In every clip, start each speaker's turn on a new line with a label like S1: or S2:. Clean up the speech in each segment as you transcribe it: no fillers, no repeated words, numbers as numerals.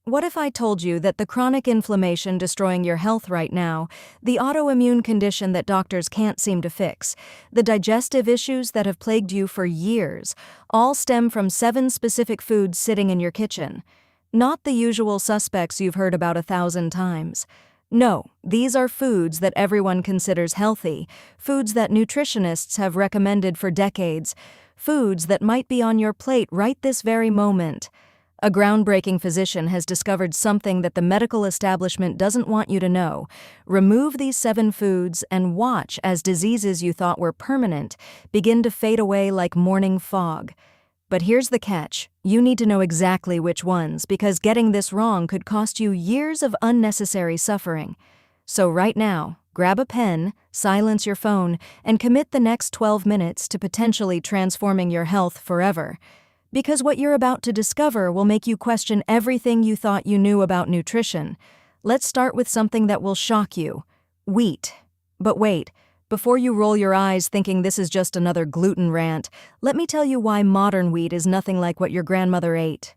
S1: What if I told you that the chronic inflammation destroying your health right now, the autoimmune condition that doctors can't seem to fix, the digestive issues that have plagued you for years, all stem from 7 specific foods sitting in your kitchen? Not the usual suspects you've heard about 1,000 times. No, these are foods that everyone considers healthy, foods that nutritionists have recommended for decades, foods that might be on your plate right this very moment. A groundbreaking physician has discovered something that the medical establishment doesn't want you to know. Remove these 7 foods and watch as diseases you thought were permanent begin to fade away like morning fog. But here's the catch. You need to know exactly which ones, because getting this wrong could cost you years of unnecessary suffering. So right now, grab a pen, silence your phone, and commit the next 12 minutes to potentially transforming your health forever. Because what you're about to discover will make you question everything you thought you knew about nutrition. Let's start with something that will shock you: wheat. But wait, before you roll your eyes thinking this is just another gluten rant, let me tell you why modern wheat is nothing like what your grandmother ate.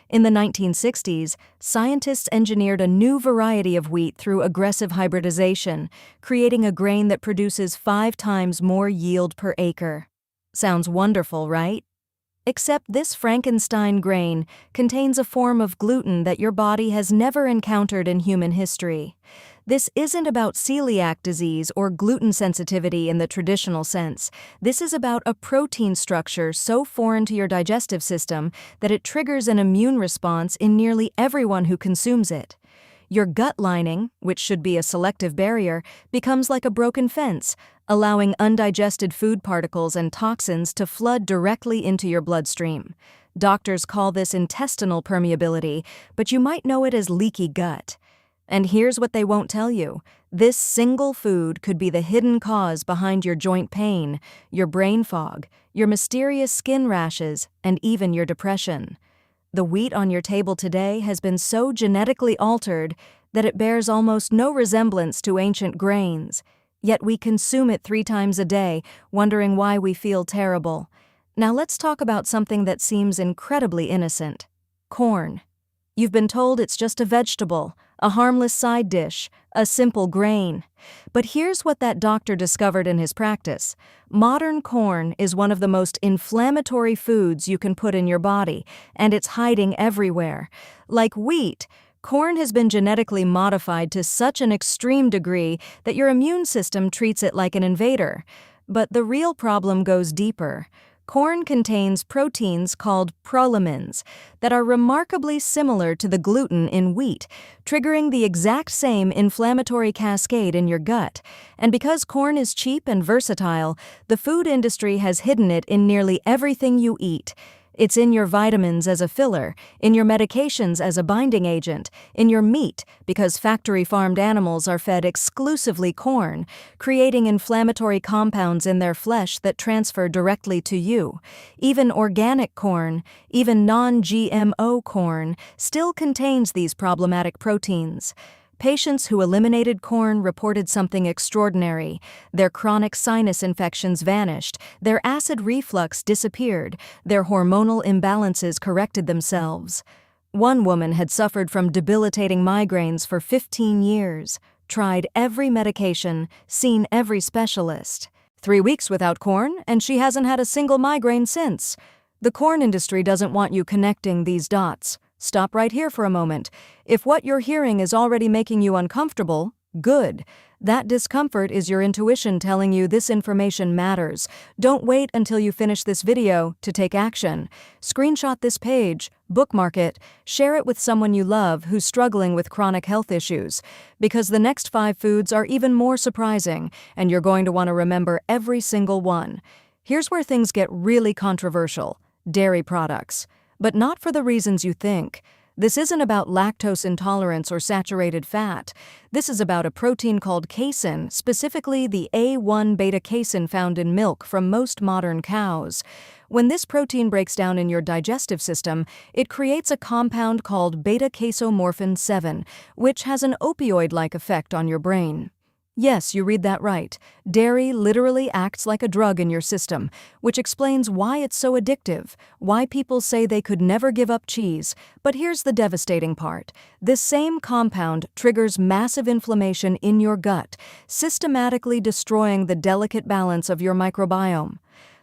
S1: In the 1960s, scientists engineered a new variety of wheat through aggressive hybridization, creating a grain that produces 5 times more yield per acre. Sounds wonderful, right? Except this Frankenstein grain contains a form of gluten that your body has never encountered in human history. This isn't about celiac disease or gluten sensitivity in the traditional sense. This is about a protein structure so foreign to your digestive system that it triggers an immune response in nearly everyone who consumes it. Your gut lining, which should be a selective barrier, becomes like a broken fence, allowing undigested food particles and toxins to flood directly into your bloodstream. Doctors call this intestinal permeability, but you might know it as leaky gut. And here's what they won't tell you. This single food could be the hidden cause behind your joint pain, your brain fog, your mysterious skin rashes, and even your depression. The wheat on your table today has been so genetically altered that it bears almost no resemblance to ancient grains. Yet we consume it 3 times a day, wondering why we feel terrible. Now let's talk about something that seems incredibly innocent: corn. You've been told it's just a vegetable, a harmless side dish, a simple grain. But here's what that doctor discovered in his practice. Modern corn is one of the most inflammatory foods you can put in your body, and it's hiding everywhere. Like wheat, corn has been genetically modified to such an extreme degree that your immune system treats it like an invader. But the real problem goes deeper. Corn contains proteins called prolamins that are remarkably similar to the gluten in wheat, triggering the exact same inflammatory cascade in your gut. And because corn is cheap and versatile, the food industry has hidden it in nearly everything you eat. It's in your vitamins as a filler, in your medications as a binding agent, in your meat because factory-farmed animals are fed exclusively corn, creating inflammatory compounds in their flesh that transfer directly to you. Even organic corn, even non-GMO corn, still contains these problematic proteins. Patients who eliminated corn reported something extraordinary. Their chronic sinus infections vanished, their acid reflux disappeared, their hormonal imbalances corrected themselves. One woman had suffered from debilitating migraines for 15 years, tried every medication, seen every specialist. 3 weeks without corn, and she hasn't had a single migraine since. The corn industry doesn't want you connecting these dots. Stop right here for a moment. If what you're hearing is already making you uncomfortable, good. That discomfort is your intuition telling you this information matters. Don't wait until you finish this video to take action. Screenshot this page, bookmark it, share it with someone you love who's struggling with chronic health issues. Because the next 5 foods are even more surprising, and you're going to want to remember every single one. Here's where things get really controversial: dairy products. But not for the reasons you think. This isn't about lactose intolerance or saturated fat. This is about a protein called casein, specifically the A1 beta-casein found in milk from most modern cows. When this protein breaks down in your digestive system, it creates a compound called beta-casomorphin 7, which has an opioid-like effect on your brain. Yes, you read that right. Dairy literally acts like a drug in your system, which explains why it's so addictive, why people say they could never give up cheese. But here's the devastating part. This same compound triggers massive inflammation in your gut, systematically destroying the delicate balance of your microbiome.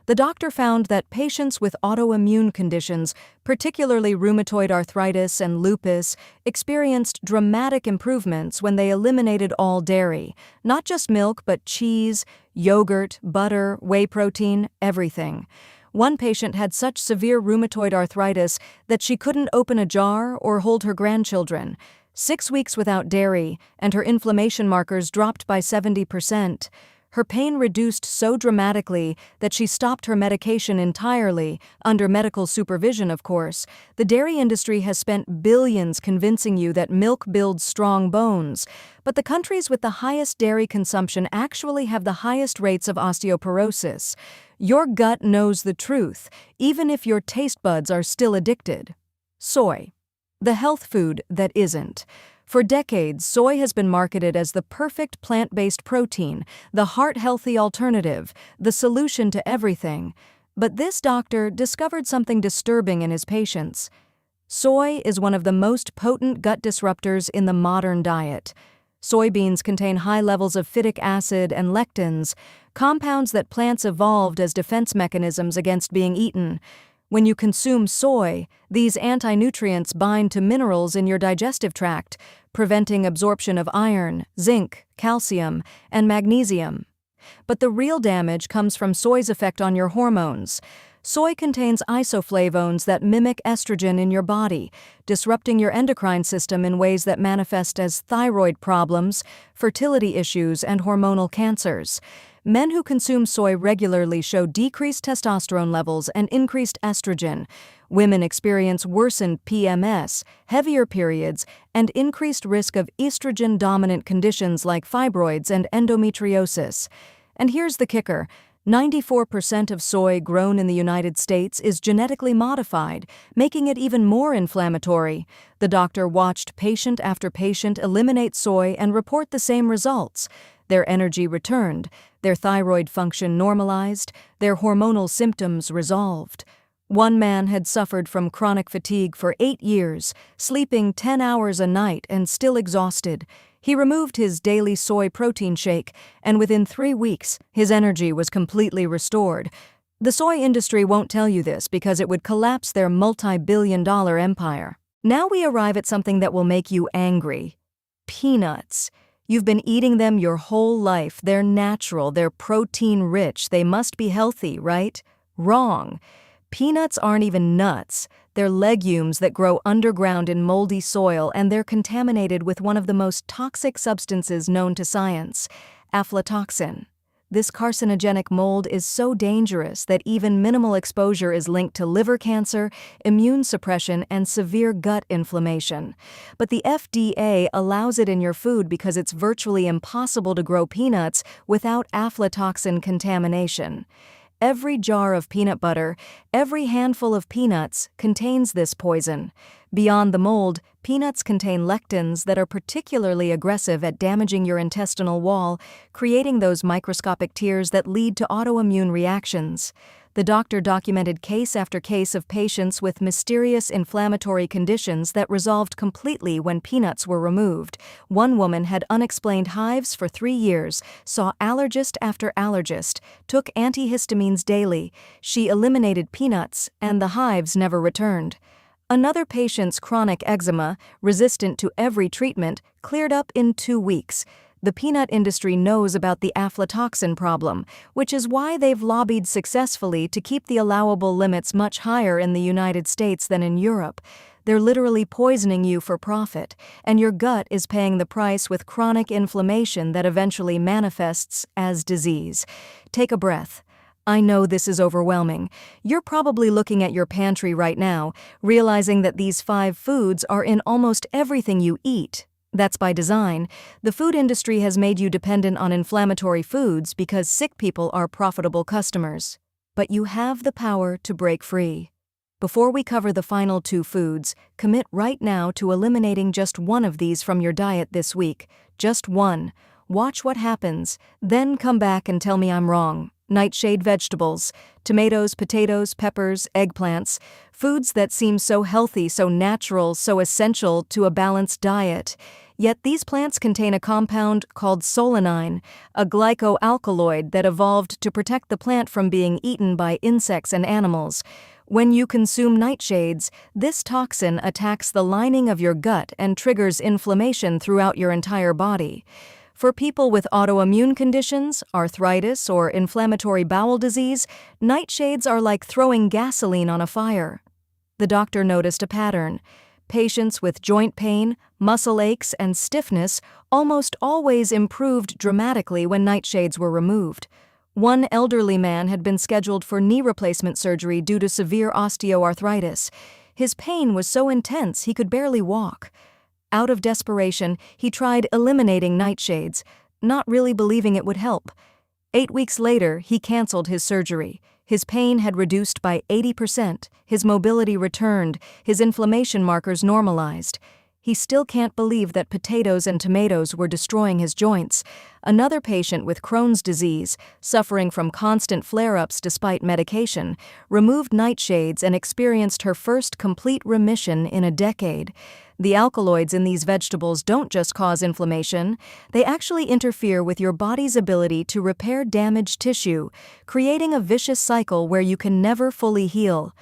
S1: The doctor found that patients with autoimmune conditions, particularly rheumatoid arthritis and lupus, experienced dramatic improvements when they eliminated all dairy, not just milk but cheese, yogurt, butter, whey protein, everything. One patient had such severe rheumatoid arthritis that she couldn't open a jar or hold her grandchildren. 6 weeks without dairy, and her inflammation markers dropped by 70%. Her pain reduced so dramatically that she stopped her medication entirely, under medical supervision, of course. The dairy industry has spent billions convincing you that milk builds strong bones, but the countries with the highest dairy consumption actually have the highest rates of osteoporosis. Your gut knows the truth, even if your taste buds are still addicted. Soy, the health food that isn't. For decades, soy has been marketed as the perfect plant-based protein, the heart-healthy alternative, the solution to everything. But this doctor discovered something disturbing in his patients. Soy is one of the most potent gut disruptors in the modern diet. Soybeans contain high levels of phytic acid and lectins, compounds that plants evolved as defense mechanisms against being eaten. When you consume soy, these anti-nutrients bind to minerals in your digestive tract, preventing absorption of iron, zinc, calcium, and magnesium. But the real damage comes from soy's effect on your hormones. Soy contains isoflavones that mimic estrogen in your body, disrupting your endocrine system in ways that manifest as thyroid problems, fertility issues, and hormonal cancers. Men who consume soy regularly show decreased testosterone levels and increased estrogen. Women experience worsened PMS, heavier periods, and increased risk of estrogen-dominant conditions like fibroids and endometriosis. And here's the kicker. 94% of soy grown in the United States is genetically modified, making it even more inflammatory. The doctor watched patient after patient eliminate soy and report the same results. Their energy returned, their thyroid function normalized, their hormonal symptoms resolved. One man had suffered from chronic fatigue for 8 years, sleeping 10 hours a night and still exhausted. He removed his daily soy protein shake, and within 3 weeks, his energy was completely restored. The soy industry won't tell you this because it would collapse their multi-billion-dollar empire. Now we arrive at something that will make you angry. Peanuts. You've been eating them your whole life. They're natural, they're protein-rich, they must be healthy, right? Wrong. Peanuts aren't even nuts. They're legumes that grow underground in moldy soil, and they're contaminated with one of the most toxic substances known to science, aflatoxin. This carcinogenic mold is so dangerous that even minimal exposure is linked to liver cancer, immune suppression, and severe gut inflammation. But the FDA allows it in your food because it's virtually impossible to grow peanuts without aflatoxin contamination. Every jar of peanut butter, every handful of peanuts contains this poison. Beyond the mold, peanuts contain lectins that are particularly aggressive at damaging your intestinal wall, creating those microscopic tears that lead to autoimmune reactions. The doctor documented case after case of patients with mysterious inflammatory conditions that resolved completely when peanuts were removed. One woman had unexplained hives for 3 years, saw allergist after allergist, took antihistamines daily. She eliminated peanuts, and the hives never returned. Another patient's chronic eczema, resistant to every treatment, cleared up in 2 weeks. The peanut industry knows about the aflatoxin problem, which is why they've lobbied successfully to keep the allowable limits much higher in the United States than in Europe. They're literally poisoning you for profit, and your gut is paying the price with chronic inflammation that eventually manifests as disease. Take a breath. I know this is overwhelming. You're probably looking at your pantry right now, realizing that these 5 foods are in almost everything you eat. That's by design. The food industry has made you dependent on inflammatory foods because sick people are profitable customers. But you have the power to break free. Before we cover the final 2 foods, commit right now to eliminating just one of these from your diet this week. Just one. Watch what happens, then come back and tell me I'm wrong. Nightshade vegetables, tomatoes, potatoes, peppers, eggplants, foods that seem so healthy, so natural, so essential to a balanced diet. Yet these plants contain a compound called solanine, a glycoalkaloid that evolved to protect the plant from being eaten by insects and animals. When you consume nightshades, this toxin attacks the lining of your gut and triggers inflammation throughout your entire body. For people with autoimmune conditions, arthritis, or inflammatory bowel disease, nightshades are like throwing gasoline on a fire. The doctor noticed a pattern. Patients with joint pain, muscle aches, and stiffness almost always improved dramatically when nightshades were removed. One elderly man had been scheduled for knee replacement surgery due to severe osteoarthritis. His pain was so intense he could barely walk. Out of desperation, he tried eliminating nightshades, not really believing it would help. 8 weeks later, he canceled his surgery. His pain had reduced by 80%, his mobility returned, his inflammation markers normalized. He still can't believe that potatoes and tomatoes were destroying his joints. Another patient with Crohn's disease, suffering from constant flare-ups despite medication, removed nightshades and experienced her first complete remission in a decade. The alkaloids in these vegetables don't just cause inflammation, they actually interfere with your body's ability to repair damaged tissue, creating a vicious cycle where you can never fully heal.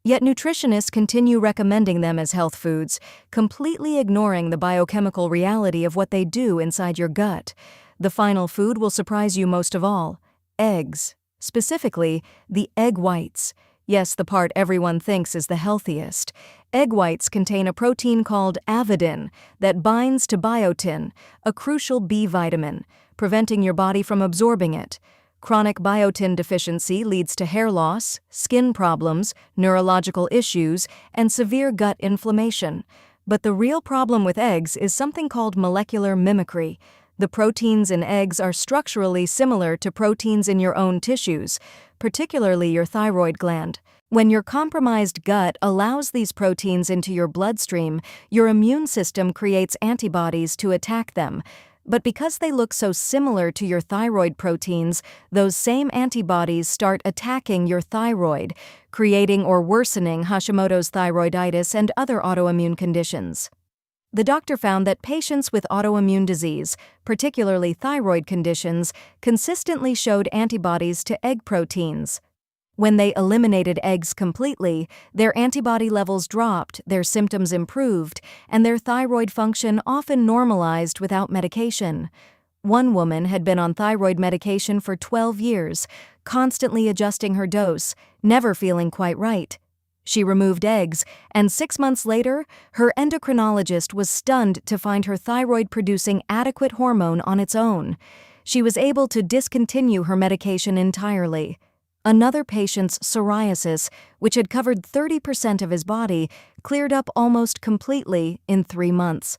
S1: Yet nutritionists continue recommending them as health foods, completely ignoring the biochemical reality of what they do inside your gut. The final food will surprise you most of all: eggs. Specifically, the egg whites. Yes, the part everyone thinks is the healthiest. Egg whites contain a protein called avidin that binds to biotin, a crucial B vitamin, preventing your body from absorbing it. Chronic biotin deficiency leads to hair loss, skin problems, neurological issues, and severe gut inflammation. But the real problem with eggs is something called molecular mimicry. The proteins in eggs are structurally similar to proteins in your own tissues, particularly your thyroid gland. When your compromised gut allows these proteins into your bloodstream, your immune system creates antibodies to attack them. But because they look so similar to your thyroid proteins, those same antibodies start attacking your thyroid, creating or worsening Hashimoto's thyroiditis and other autoimmune conditions. The doctor found that patients with autoimmune disease, particularly thyroid conditions, consistently showed antibodies to egg proteins. When they eliminated eggs completely, their antibody levels dropped, their symptoms improved, and their thyroid function often normalized without medication. One woman had been on thyroid medication for 12 years, constantly adjusting her dose, never feeling quite right. She removed eggs, and 6 months later, her endocrinologist was stunned to find her thyroid producing adequate hormone on its own. She was able to discontinue her medication entirely. Another patient's psoriasis, which had covered 30% of his body, cleared up almost completely in 3 months.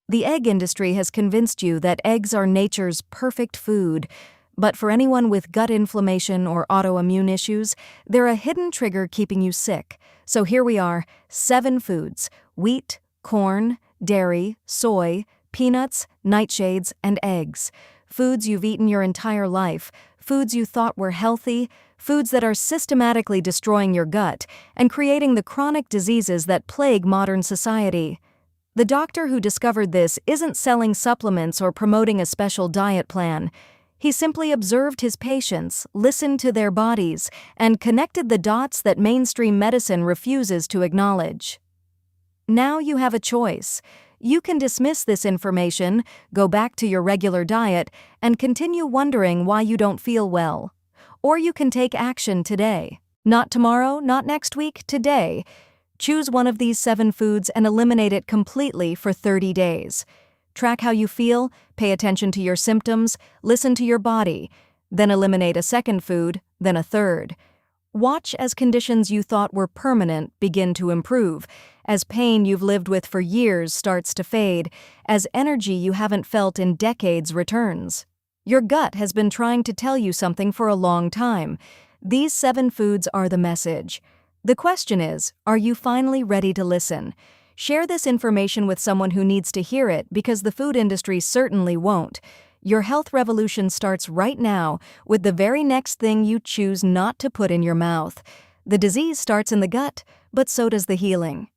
S1: The egg industry has convinced you that eggs are nature's perfect food. But for anyone with gut inflammation or autoimmune issues, they're a hidden trigger keeping you sick. So here we are, 7 foods: wheat, corn, dairy, soy, peanuts, nightshades, and eggs. Foods you've eaten your entire life, foods you thought were healthy, foods that are systematically destroying your gut and creating the chronic diseases that plague modern society. The doctor who discovered this isn't selling supplements or promoting a special diet plan. He simply observed his patients, listened to their bodies, and connected the dots that mainstream medicine refuses to acknowledge. Now you have a choice. You can dismiss this information, go back to your regular diet, and continue wondering why you don't feel well. Or you can take action today. Not tomorrow, not next week, today. Choose one of these 7 foods and eliminate it completely for 30 days. Track how you feel, pay attention to your symptoms, listen to your body, then eliminate a second food, then a third. Watch as conditions you thought were permanent begin to improve, as pain you've lived with for years starts to fade, as energy you haven't felt in decades returns. Your gut has been trying to tell you something for a long time. These 7 foods are the message. The question is, are you finally ready to listen? Share this information with someone who needs to hear it, because the food industry certainly won't. Your health revolution starts right now with the very next thing you choose not to put in your mouth. The disease starts in the gut, but so does the healing.